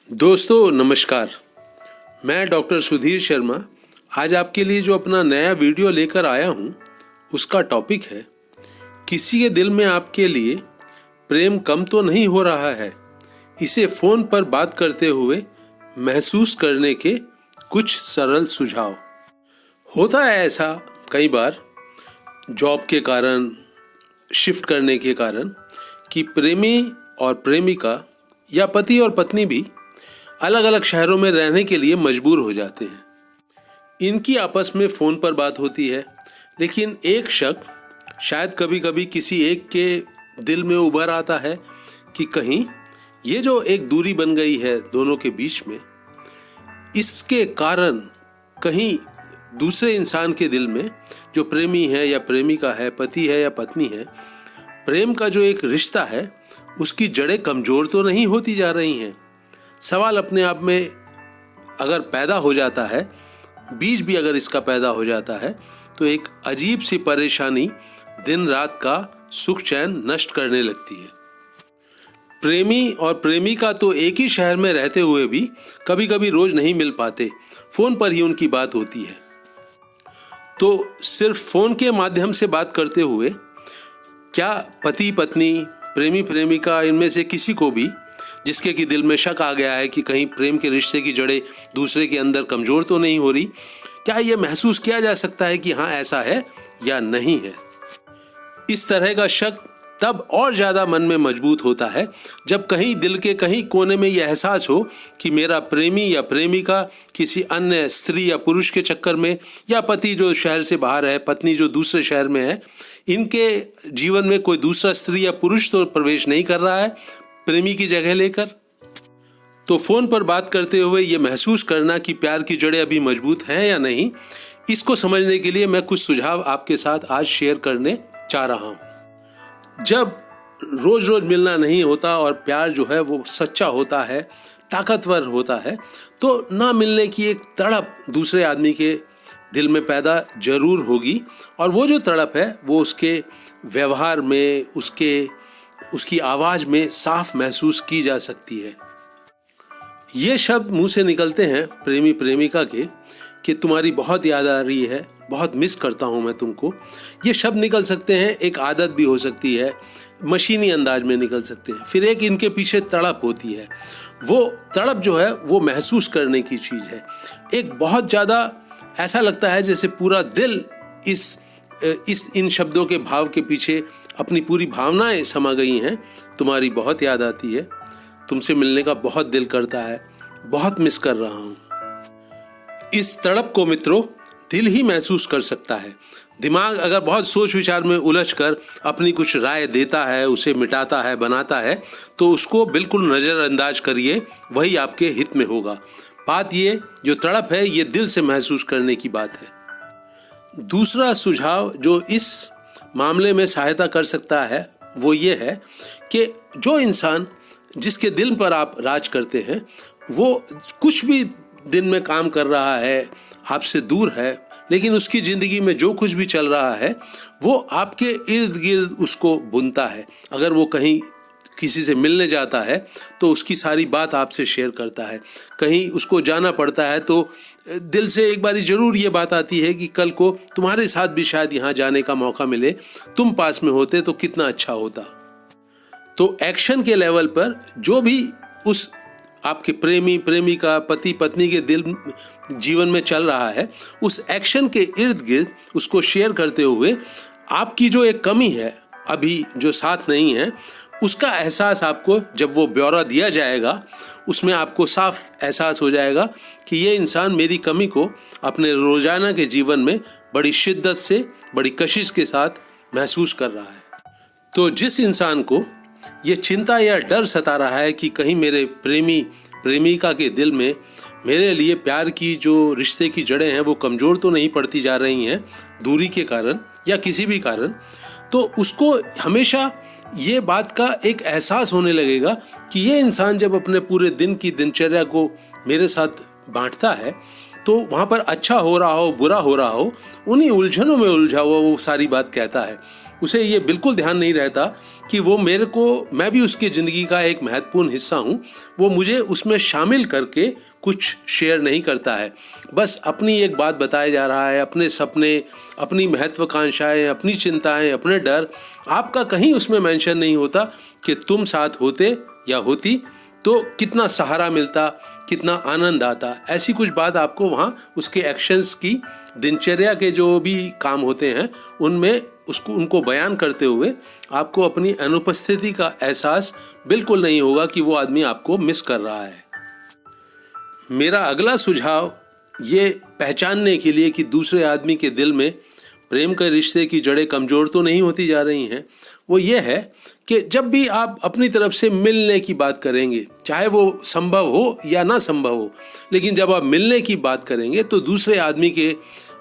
दोस्तों नमस्कार। मैं डॉक्टर सुधीर शर्मा आज आपके लिए जो अपना नया वीडियो लेकर आया हूँ उसका टॉपिक है किसी के दिल में आपके लिए प्रेम कम तो नहीं हो रहा है, इसे फ़ोन पर बात करते हुए महसूस करने के कुछ सरल सुझाव। होता है ऐसा कई बार जॉब के कारण, शिफ्ट करने के कारण कि प्रेमी और प्रेमिका या पति और पत्नी भी अलग अलग शहरों में रहने के लिए मजबूर हो जाते हैं। इनकी आपस में फ़ोन पर बात होती है, लेकिन एक शक शायद कभी कभी किसी एक के दिल में उभर आता है कि कहीं ये जो एक दूरी बन गई है दोनों के बीच में, इसके कारण कहीं दूसरे इंसान के दिल में, जो प्रेमी है या प्रेमिका है, पति है या पत्नी है, प्रेम का जो एक रिश्ता है उसकी जड़ें कमज़ोर तो नहीं होती जा रही हैं। सवाल अपने आप में अगर पैदा हो जाता है, बीज भी अगर इसका पैदा हो जाता है, तो एक अजीब सी परेशानी दिन रात का सुख चैन नष्ट करने लगती है। प्रेमी और प्रेमिका तो एक ही शहर में रहते हुए भी कभी कभी रोज नहीं मिल पाते, फ़ोन पर ही उनकी बात होती है। तो सिर्फ फ़ोन के माध्यम से बात करते हुए क्या पति पत्नी, प्रेमी प्रेमिका, इनमें से किसी को भी जिसके कि दिल में शक आ गया है कि कहीं प्रेम के रिश्ते की जड़ें दूसरे के अंदर कमज़ोर तो नहीं हो रही, क्या ये महसूस किया जा सकता है कि हाँ ऐसा है या नहीं है? इस तरह का शक तब और ज़्यादा मन में मजबूत होता है जब कहीं दिल के कहीं कोने में यह एहसास हो कि मेरा प्रेमी या प्रेमिका किसी अन्य स्त्री या पुरुष के चक्कर में, या पति जो शहर से बाहर है, पत्नी जो दूसरे शहर में है, इनके जीवन में कोई दूसरा स्त्री या पुरुष तो प्रवेश नहीं कर रहा है प्रेमी की जगह लेकर। तो फ़ोन पर बात करते हुए ये महसूस करना कि प्यार की जड़ें अभी मजबूत हैं या नहीं, इसको समझने के लिए मैं कुछ सुझाव आपके साथ आज शेयर करने चाह रहा हूँ। जब रोज रोज मिलना नहीं होता और प्यार जो है वो सच्चा होता है, ताकतवर होता है, तो ना मिलने की एक तड़प दूसरे आदमी के दिल में पैदा जरूर होगी, और वो जो तड़प है वो उसके व्यवहार में, उसकी आवाज़ में साफ महसूस की जा सकती है। ये शब्द मुंह से निकलते हैं प्रेमी प्रेमिका के कि तुम्हारी बहुत याद आ रही है, बहुत मिस करता हूँ मैं तुमको। ये शब्द निकल सकते हैं, एक आदत भी हो सकती है, मशीनी अंदाज में निकल सकते हैं। फिर एक इनके पीछे तड़प होती है। वो तड़प जो है वो महसूस करने की चीज़ है। एक बहुत ज़्यादा ऐसा लगता है जैसे पूरा दिल इन शब्दों के भाव के पीछे अपनी पूरी भावनाएं समा गई हैं। तुम्हारी बहुत याद आती है, तुमसे मिलने का बहुत दिल करता है, बहुत मिस कर रहा हूँ। इस तड़प को मित्रों दिल ही महसूस कर सकता है। दिमाग अगर बहुत सोच विचार में उलझकर अपनी कुछ राय देता है, उसे मिटाता है, बनाता है, तो उसको बिल्कुल नज़रअंदाज करिए, वही आपके हित में होगा। बात ये जो तड़प है ये दिल से महसूस करने की बात है। दूसरा सुझाव जो इस मामले में सहायता कर सकता है वो ये है कि जो इंसान जिसके दिल पर आप राज करते हैं वो कुछ भी दिन में काम कर रहा है, आपसे दूर है, लेकिन उसकी ज़िंदगी में जो कुछ भी चल रहा है वो आपके इर्द गिर्द उसको बुनता है। अगर वो कहीं किसी से मिलने जाता है तो उसकी सारी बात आपसे शेयर करता है। कहीं उसको जाना पड़ता है तो दिल से एक बारी ज़रूर ये बात आती है कि कल को तुम्हारे साथ भी शायद यहाँ जाने का मौका मिले, तुम पास में होते तो कितना अच्छा होता। तो एक्शन के लेवल पर जो भी उस आपके प्रेमी प्रेमिका, पति पत्नी के दिल जीवन में चल रहा है, उस एक्शन के इर्द गिर्द उसको शेयर करते हुए आपकी जो एक कमी है, अभी जो साथ नहीं है, उसका एहसास आपको जब वो ब्यौरा दिया जाएगा उसमें आपको साफ एहसास हो जाएगा कि ये इंसान मेरी कमी को अपने रोज़ाना के जीवन में बड़ी शिद्दत से, बड़ी कशिश के साथ महसूस कर रहा है। तो जिस इंसान को ये चिंता या डर सता रहा है कि कहीं मेरे प्रेमी प्रेमिका के दिल में मेरे लिए प्यार की जो रिश्ते की जड़ें हैं वो कमज़ोर तो नहीं पड़ती जा रही हैं दूरी के कारण या किसी भी कारण, तो उसको हमेशा ये बात का एक एहसास होने लगेगा कि ये इंसान जब अपने पूरे दिन की दिनचर्या को मेरे साथ बांटता है तो वहाँ पर अच्छा हो रहा हो, बुरा हो रहा हो, उन्हीं उलझनों में उलझा हुआ वो सारी बात कहता है। उसे ये बिल्कुल ध्यान नहीं रहता कि वो मैं भी उसकी ज़िंदगी का एक महत्वपूर्ण हिस्सा हूँ। वो मुझे उसमें शामिल करके कुछ शेयर नहीं करता है, बस अपनी एक बात बताया जा रहा है, अपने सपने, अपनी महत्वाकांक्षाएं, अपनी चिंताएं, अपने डर। आपका कहीं उसमें मेंशन नहीं होता कि तुम साथ होते या होती तो कितना सहारा मिलता, कितना आनंद आता। ऐसी कुछ बात आपको वहाँ उसके एक्शंस की, दिनचर्या के जो भी काम होते हैं उनमें उनको बयान करते हुए आपको अपनी अनुपस्थिति का एहसास बिल्कुल नहीं होगा कि वो आदमी आपको मिस कर रहा है। मेरा अगला सुझाव ये पहचानने के लिए कि दूसरे आदमी के दिल में प्रेम के रिश्ते की जड़ें कमज़ोर तो नहीं होती जा रही हैं, वो ये है कि जब भी आप अपनी तरफ से मिलने की बात करेंगे, चाहे वो संभव हो या ना संभव हो, लेकिन जब आप मिलने की बात करेंगे तो दूसरे आदमी के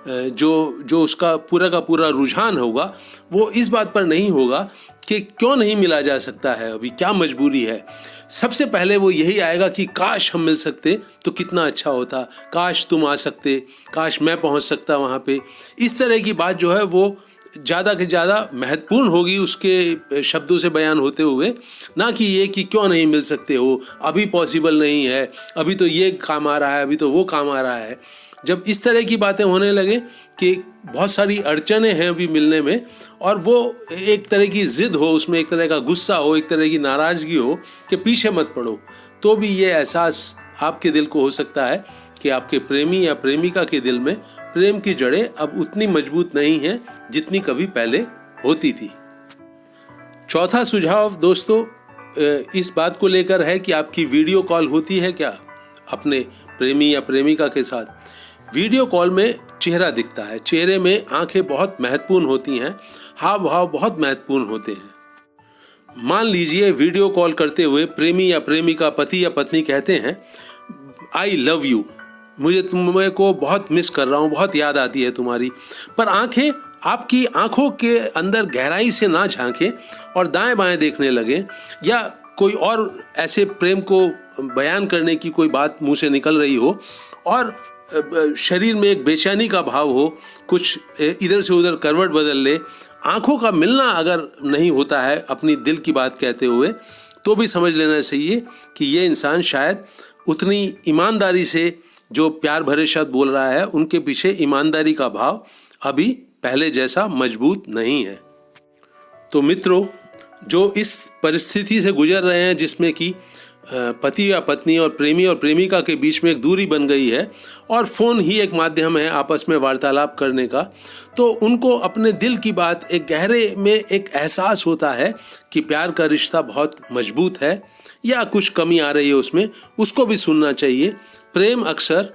जो उसका पूरा का पूरा रुझान होगा वो इस बात पर नहीं होगा कि क्यों नहीं मिला जा सकता है, अभी क्या मजबूरी है। सबसे पहले वो यही आएगा कि काश हम मिल सकते तो कितना अच्छा होता, काश तुम आ सकते, काश मैं पहुंच सकता वहाँ पे। इस तरह की बात जो है वो ज़्यादा से ज़्यादा महत्वपूर्ण होगी उसके शब्दों से बयान होते हुए, ना कि ये कि क्यों नहीं मिल सकते हो, अभी पॉसिबल नहीं है, अभी तो ये काम आ रहा है, अभी तो वो काम आ रहा है। जब इस तरह की बातें होने लगे कि बहुत सारी अड़चनें हैं अभी मिलने में, और वो एक तरह की ज़िद हो, उसमें एक तरह का गुस्सा हो, एक तरह की नाराज़गी हो कि पीछे मत पड़ो, तो भी ये एहसास आपके दिल को हो सकता है कि आपके प्रेमी या प्रेमिका के दिल में प्रेम की जड़ें अब उतनी मजबूत नहीं हैं जितनी कभी पहले होती थी। चौथा सुझाव दोस्तों इस बात को लेकर है कि आपकी वीडियो कॉल होती है क्या अपने प्रेमी या प्रेमिका के साथ। वीडियो कॉल में चेहरा दिखता है, चेहरे में आंखें बहुत महत्वपूर्ण होती हैं, हाव भाव बहुत महत्वपूर्ण होते हैं। मान लीजिए वीडियो कॉल करते हुए प्रेमी या प्रेमिका, पति या पत्नी कहते हैं आई लव यू, मुझे तुम्हें को बहुत मिस कर रहा हूँ, बहुत याद आती है तुम्हारी, पर आंखें आपकी आंखों के अंदर गहराई से ना झांकें और दाएं बाएं देखने लगें, या कोई और ऐसे प्रेम को बयान करने की कोई बात मुंह से निकल रही हो और शरीर में एक बेचैनी का भाव हो, कुछ इधर से उधर करवट बदल ले, आंखों का मिलना अगर नहीं होता है अपनी दिल की बात कहते हुए, तो भी समझ लेना चाहिए कि ये इंसान शायद उतनी ईमानदारी से जो प्यार भरे शब्द बोल रहा है उनके पीछे ईमानदारी का भाव अभी पहले जैसा मजबूत नहीं है। तो मित्रों, जो इस परिस्थिति से गुजर रहे हैं जिसमें कि पति या पत्नी और प्रेमी और प्रेमिका के बीच में एक दूरी बन गई है और फ़ोन ही एक माध्यम है आपस में वार्तालाप करने का, तो उनको अपने दिल की बात एक गहरे में एक एहसास होता है कि प्यार का रिश्ता बहुत मजबूत है या कुछ कमी आ रही है उसमें, उसको भी सुनना चाहिए। प्रेम अक्सर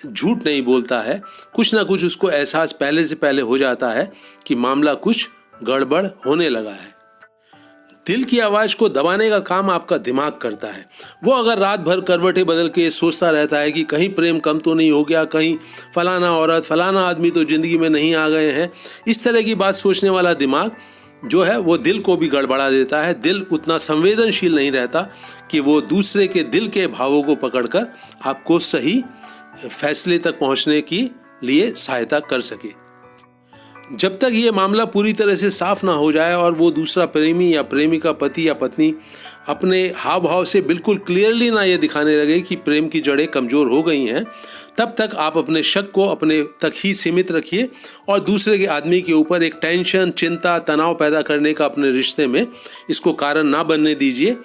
झूठ नहीं बोलता है, कुछ ना कुछ उसको एहसास पहले से पहले हो जाता है कि मामला कुछ गड़बड़ होने लगा है। दिल की आवाज़ को दबाने का काम आपका दिमाग करता है। वो अगर रात भर करवटें बदल के सोचता रहता है कि कहीं प्रेम कम तो नहीं हो गया, कहीं फलाना औरत फलाना आदमी तो ज़िंदगी में नहीं आ गए हैं, इस तरह की बात सोचने वाला दिमाग जो है वो दिल को भी गड़बड़ा देता है। दिल उतना संवेदनशील नहीं रहता कि वो दूसरे के दिल के भावों को पकड़कर आपको सही फैसले तक पहुंचने के लिए सहायता कर सके। जब तक ये मामला पूरी तरह से साफ ना हो जाए और वो दूसरा प्रेमी या प्रेमिका, पति या पत्नी अपने हाव भाव से बिल्कुल क्लियरली ना ये दिखाने लगे कि प्रेम की जड़ें कमज़ोर हो गई हैं, तब तक आप अपने शक को अपने तक ही सीमित रखिए और दूसरे के आदमी के ऊपर एक टेंशन, चिंता, तनाव पैदा करने का अपने रिश्ते में इसको कारण ना बनने दीजिए।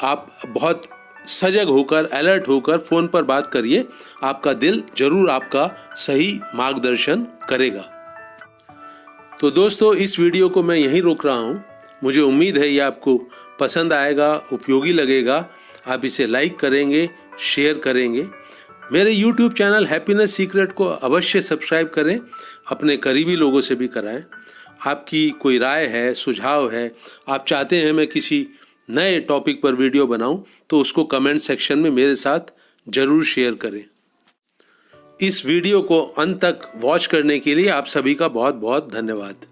आप बहुत सजग होकर, अलर्ट होकर फ़ोन पर बात करिए, आपका दिल जरूर आपका सही मार्गदर्शन करेगा। तो दोस्तों, इस वीडियो को मैं यहीं रोक रहा हूँ। मुझे उम्मीद है ये आपको पसंद आएगा, उपयोगी लगेगा। आप इसे लाइक करेंगे, शेयर करेंगे। मेरे YouTube चैनल हैप्पीनेस सीक्रेट को अवश्य सब्सक्राइब करें, अपने करीबी लोगों से भी कराएं। आपकी कोई राय है, सुझाव है, आप चाहते हैं मैं किसी नए टॉपिक पर वीडियो बनाऊं, तो उसको कमेंट सेक्शन में मेरे साथ ज़रूर शेयर करें। इस वीडियो को अंत तक वॉच करने के लिए आप सभी का बहुत बहुत धन्यवाद।